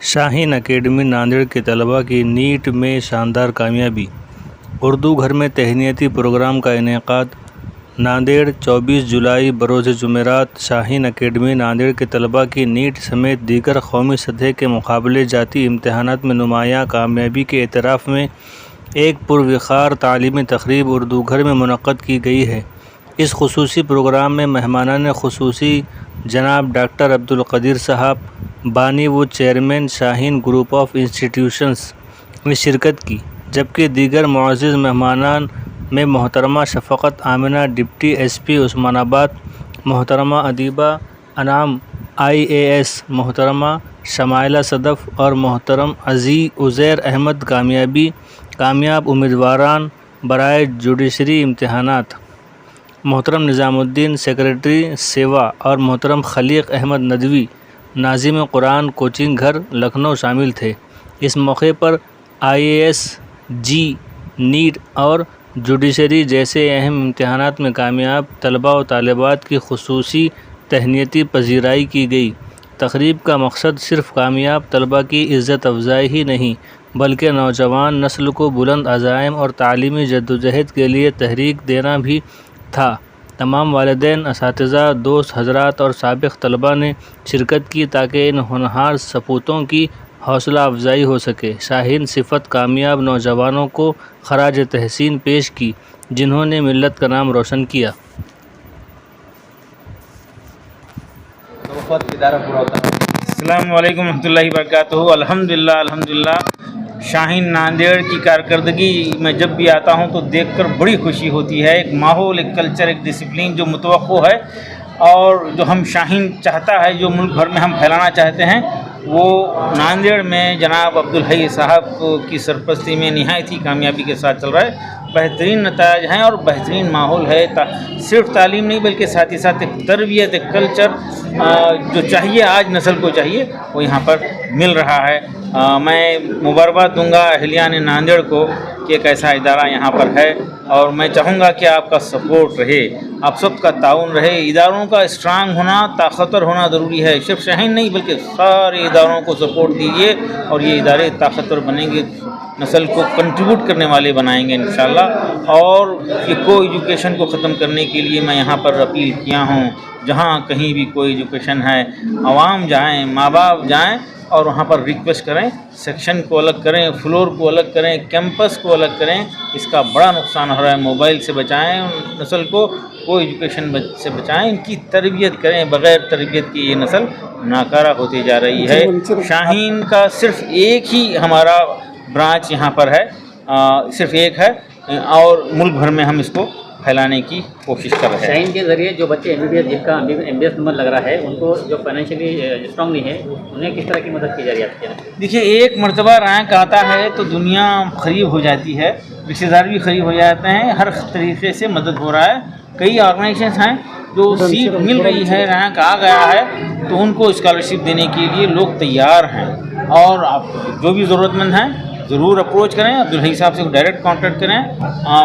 شاہین academy Nanded کے طلباء کی نیٹ میں شاندار کامیابی۔ اردو گھر میں تہنیتی پروگرام کا انعقاد۔ ناندیڑ 24 جولائی بروز جمعرات شاہین اکیڈمی ناندیڑ کے طلباء کی نیٹ سمیت دیگر قومی سطح کے مقابلے جاتی امتحانات میں نمایاں کامیابی کے اعتراف میں ایک پروقار تعلیمی تقریب اردو گھر میں منعقد کی گئی ہے۔ اس خصوصی پروگرام میں مہمانان خصوصی جناب ڈاکٹر عبدالقدیر صاحب، بانی و chairman Shaheen group of institutions نے شرکت کی، جبکہ دیگر معزز مہمانان میں محترمہ شفقت آمنہ ڈپٹی ایس پی عثمان آباد، محترمہ ادیبہ انعام IAS، محترمہ شمائلہ صدف اور محترم عزیر احمد کامیاب امیدواران برائے جوڈیشری امتحانات، محترم نظام الدین سیکریٹری سیوا اور محترم خلیق احمد ندوی ناظم قرآن کوچنگ گھر لکھنؤ شامل تھے۔ اس موقع پر IAS، نیٹ اور جوڈیشری جیسے اہم امتحانات میں کامیاب طلباء و طالبات کی خصوصی تہنیتی پذیرائی کی گئی۔ تقریب کا مقصد صرف کامیاب طلباء کی عزت افزائی ہی نہیں بلکہ نوجوان نسل کو بلند عزائم اور تعلیمی جدوجہد کے لیے تحریک دینا بھی تھا۔ تمام والدین، اساتذہ، دوست حضرات اور سابق طلباء نے شرکت کی تاکہ ان ہونہار سپوتوں کی حوصلہ افزائی ہو سکے۔ شاہین صفت کامیاب نوجوانوں کو خراج تحسین پیش کی، جنہوں نے ملت کا نام روشن کیا۔ السلام علیکم ورحمۃ اللہ وبرکاتہ۔ الحمدللہ شاہین ناندیڑ کی کارکردگی میں جب بھی آتا ہوں تو دیکھ کر بڑی خوشی ہوتی ہے۔ ایک ماحول، ایک کلچر، ایک ڈسپلن جو متوقع ہے اور جو ہم شاہین چاہتا ہے، جو ملک بھر میں ہم پھیلانا چاہتے ہیں، وہ ناندیڑ میں جناب عبدالحی صاحب کی سرپرستی میں نہایت ہی کامیابی کے ساتھ چل رہا ہے۔ بہترین نتائج ہیں اور بہترین ماحول ہے۔ صرف تعلیم نہیں بلکہ ساتھ ہی ساتھ ایک تربیت، ایک کلچر جو چاہیے، آج نسل کو چاہیے، وہ یہاں پر مل رہا ہے۔ میں مبارکباد دوں گا اہلیان ناندیڑ کو کہ ایک ایسا ادارہ یہاں پر ہے، اور میں چاہوں گا کہ آپ کا سپورٹ رہے، آپ سب کا تعاون رہے۔ اداروں کا اسٹرانگ ہونا، طاقتور ہونا ضروری ہے۔ صرف شاہین نہیں بلکہ سارے اداروں کو سپورٹ دیجیے اور یہ ادارے طاقتور بنیں گے، نسل کو کنٹریبیوٹ کرنے والے بنائیں گے انشاءاللہ۔ اور یہ کو ایجوکیشن کو ختم کرنے کے لیے میں یہاں پر اپیل کیا ہوں، جہاں کہیں بھی کوئی ایجوکیشن ہے، عوام جائیں، ماں باپ جائیں اور وہاں پر ریکویسٹ کریں، سیکشن کو الگ کریں، فلور کو الگ کریں، کیمپس کو الگ کریں۔ اس کا بڑا نقصان ہو رہا ہے۔ موبائل سے بچائیں نسل کو ایجوکیشن سے بچائیں، ان کی تربیت کریں۔ بغیر تربیت کی یہ نسل ناکارہ ہوتی جا رہی ہے۔ شاہین کا صرف ایک ہی ہمارا برانچ یہاں پر ہے، صرف ایک ہے، اور ملک بھر میں ہم اس کو پھیلانے کی کوشش کر رہے ہیں۔ شاہین کے ذریعے جو بچے جن کا MBBS نمبر لگ رہا ہے، ان کو جو فائنینشلی اسٹرانگ نہیں ہے، انہیں کس طرح کی مدد کی جا رہی ہے آپ کے؟ دیکھیے، ایک مرتبہ رینک آتا ہے تو دنیا قریب ہو جاتی ہے، رشتہ دار بھی قریب ہو جاتے ہیں، ہر طریقے سے مدد ہو رہا ہے۔ کئی آرگنائزیشنز ہیں جو سیٹ مل رہی ہے، رینک آ گیا ہے تو ان کو اسکالرشپ دینے کے لیے لوگ تیار ہیں، اور آپ جو بھی ضرورت مند ہیں ضرور اپروچ کریں، عبدالحی صاحب سے ڈائریکٹ کانٹیکٹ کریں۔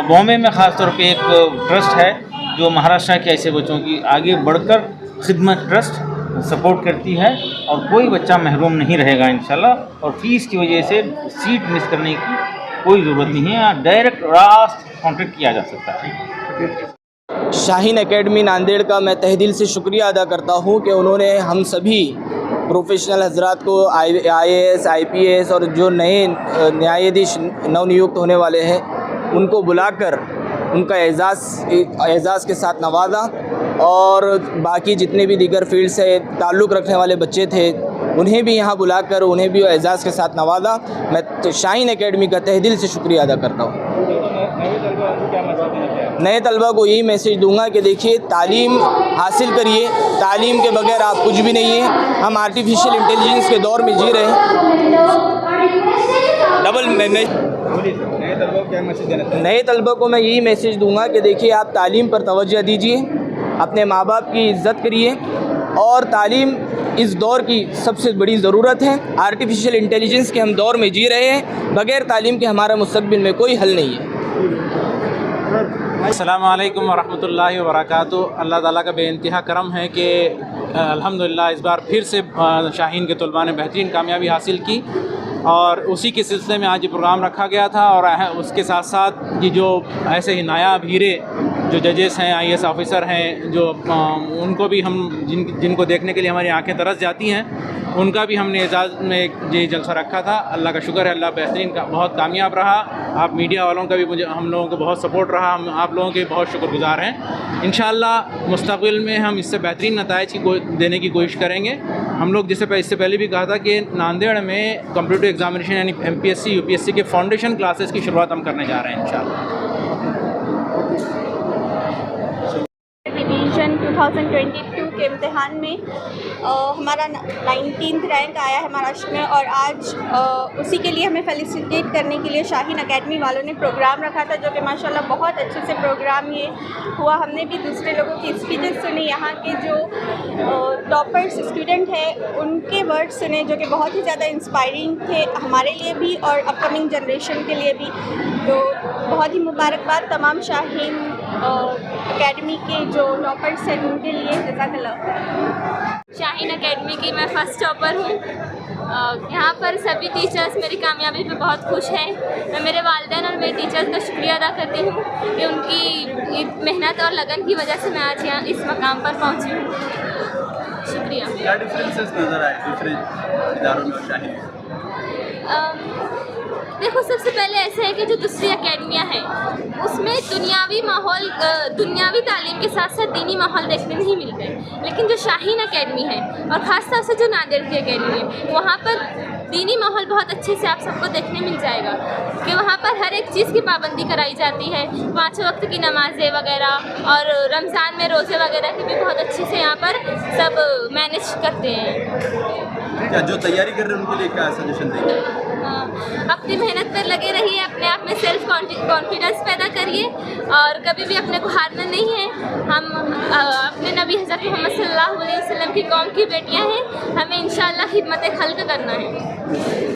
بامبے میں خاص طور پہ ایک ٹرسٹ ہے جو مہاراشٹر کے ایسے بچوں کی آگے بڑھ کر خدمت ٹرسٹ سپورٹ کرتی ہے، اور کوئی بچہ محروم نہیں رہے گا انشاءاللہ۔ اور فیس کی وجہ سے سیٹ مس کرنے کی کوئی ضرورت نہیں ہے، ڈائریکٹ راست کانٹیکٹ کیا جا سکتا ہے۔ شاہین اکیڈمی ناندیڑ کا میں تہہ دل سے شکریہ ادا کرتا ہوں کہ انہوں نے ہم سبھی پروفیشنل حضرات کو IAS IPS اور جو نئے نیادیش نو نیوکت ہونے والے ہیں ان کو بلا کر ان کا اعزاز کے ساتھ نوازا، اور باقی جتنے بھی دیگر فیلڈ سے تعلق رکھنے والے بچے تھے انہیں بھی یہاں بلا کر انہیں بھی اعزاز کے ساتھ نوازا۔ میں شاہین اکیڈمی کا تہہ دل سے شکریہ ادا کرتا ہوں۔ نئے طلبہ کو یہی میسیج دوں گا کہ دیکھیے، تعلیم حاصل کریے، تعلیم کے بغیر آپ کچھ بھی نہیں ہیں۔ ہم آرٹیفیشیل انٹیلیجنس کے دور میں جی رہے ہیں۔ نئے طلبہ کو میں یہی میسیج دوں گا کہ دیکھیے، آپ تعلیم پر توجہ دیجیے، اپنے ماں باپ کی عزت کریے، اور تعلیم اس دور کی سب سے بڑی ضرورت ہے۔ آرٹیفیشیل انٹیلیجنس کے ہم دور میں جی رہے ہیں، بغیر تعلیم کے ہمارا مستقبل میں کوئی حل نہیں ہے۔ السلام علیکم ورحمۃ اللہ وبرکاتہ۔ اللہ تعالیٰ کا بے انتہا کرم ہے کہ الحمدللہ اس بار پھر سے شاہین کے طلباء نے بہترین کامیابی حاصل کی، اور اسی کے سلسلے میں آج یہ پروگرام رکھا گیا تھا. اور اس کے ساتھ ساتھ یہ جو ایسے ہی نایاب ہیرے جو ججز ہیں، IAS آفیسر ہیں، جو ان کو بھی ہم جن کو دیکھنے کے لیے ہماری آنکھیں ترس جاتی ہیں، ان کا بھی ہم نے اعزاز میں یہ جلسہ رکھا تھا. اللہ کا شکر ہے، اللہ بہترین کا بہت کامیاب رہا. آپ میڈیا والوں کا بھی ہم لوگوں کو بہت سپورٹ رہا، ہم آپ لوگوں کے بہت شکر گزار ہیں. انشاءاللہ مستقبل میں ہم اس سے بہترین نتائج دینے کی کوشش کریں گے. ہم لوگ اس سے پہلے بھی کہا تھا کہ ناندیڑ میں کمپیٹیٹو ایگزامینیشن یعنی MPSC UPSC کے فاؤنڈیشن کلاسز کی شروعات ہم کرنے جا رہے ہیں انشاءاللہ. ڈویژن 2022 کے امتحان میں ہمارا 19th رینک آیا ہے مہاراشٹر میں، اور آج اسی کے لیے ہمیں فیلیسیٹیٹ کرنے کے لیے شاہین اکیڈمی والوں نے پروگرام رکھا تھا، جو کہ ماشاءاللہ بہت اچھے سے پروگرام یہ ہوا. ہم نے بھی دوسرے لوگوں کی اسپیچز سنی، یہاں کے جو ٹاپرس اسٹوڈنٹ ہیں ان کے ورڈ سنے، جو کہ بہت ہی زیادہ انسپائرنگ تھے ہمارے لیے بھی اور اپ کمنگ جنریشن کے لیے بھی. تو بہت ہی مبارکباد تمام شاہین اکیڈمی کے جو ٹاپرس ہیں ان کے لیے. جزاک اللہ. شاہین اکیڈمی کی میں فرسٹ ٹاپر ہوں. یہاں پر سبھی ٹیچرز میری کامیابی پہ بہت خوش ہیں. میں میرے والدین اور میرے ٹیچرز کا شکریہ ادا کرتی ہوں کہ ان کی محنت اور لگن کی وجہ سے میں آج یہاں اس مقام پر پہنچی ہوں. شکریہ. کیا ڈفرینسز نظر آئے دوسرے اداروں میں اور شاہین؟ دیکھو، سب سے پہلے ایسا ہے کہ جو دوسری اکیڈمیاں ہیں اس میں دنیاوی تعلیم کے ساتھ ساتھ دینی ماحول دیکھنے نہیں ملتے، لیکن جو شاہین اکیڈمی ہے اور خاص طور سے جو ناندیڑ کی اکیڈمی ہے وہاں پر دینی ماحول بہت اچھے سے آپ سب کو دیکھنے مل جائے گا کہ وہاں پر ہر ایک چیز کی پابندی کرائی جاتی ہے. 5 وقت کی نمازیں وغیرہ اور رمضان میں روزے وغیرہ کی بھی بہت اچھے سے یہاں پر سب مینیج کرتے ہیں. جو تیاری کر رہے ہیں ان کے لیے کیا سجیشن دیں گے؟ اپنی محنت پر لگے رہیے، اپنے آپ میں سیلف کانفیڈنس پیدا کریے اور کبھی بھی اپنے کو ہارنا نہیں ہے. ہم اپنے نبی حضرت محمد صلی اللہ علیہ وسلم کی قوم کی بیٹیاں ہیں، ہمیں انشاءاللہ خدمت خلق کرنا ہے.